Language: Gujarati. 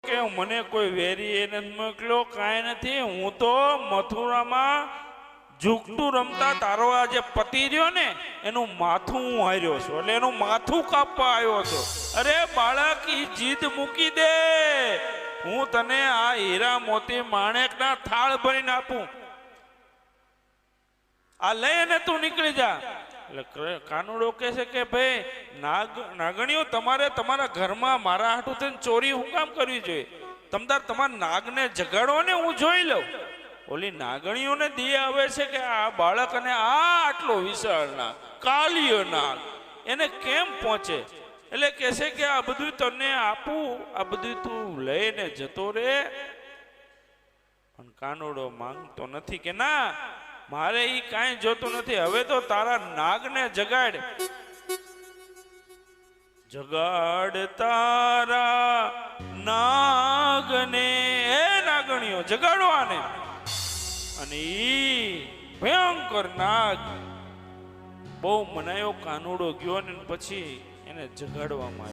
કે મને કોઈ વેરી એને મોકલ્યો કાંઈ નથી. હું તો મથુરામાં ઝૂકટું રમતા તારો આ જે પતિ રહ્યો ને એનું માથું હું હાર્યો છું, એટલે એનું માથું કાપવા આવ્યો છો. અરે બાળક, ઈ જીદ મૂકી દે. હું તને આ હીરા મોતી માણેકના થાળ ભરીને આપું. આ લઈને તું નીકળી જા. એટલે કાનુડો કહે છે કે ભાઈ નાગણીઓ, તમારે તમારા ઘરમાં મારા હાટું થઈને ચોરી હું કામ કરવી જોઈએ? તમતાર તમારા નાગને જગાડો ને, હું જોઈ લઉં. ઓલી નાગણીઓને દી આવે છે કે આ બાળક અને આટલો વિશાળ નાગ, કાલિયો નાગ, એને કેમ પહોંચે? એટલે કહે છે કે આ બધું તને આપું, આ બધું તું લઈને જતો રે. પણ કાનુડો માંગતો નથી કે ના, મારે ઈ કાંઈ જોતું નથી. હવે તો તારા નાગને જગાડ. જગાડ તારા નાગને, એ નાગણીઓ જગાડો આને. અને ઈ ભયંકર નાગ બહુ મનાયો. કાનુડો ગયો ને પછી એને જગાડવામાં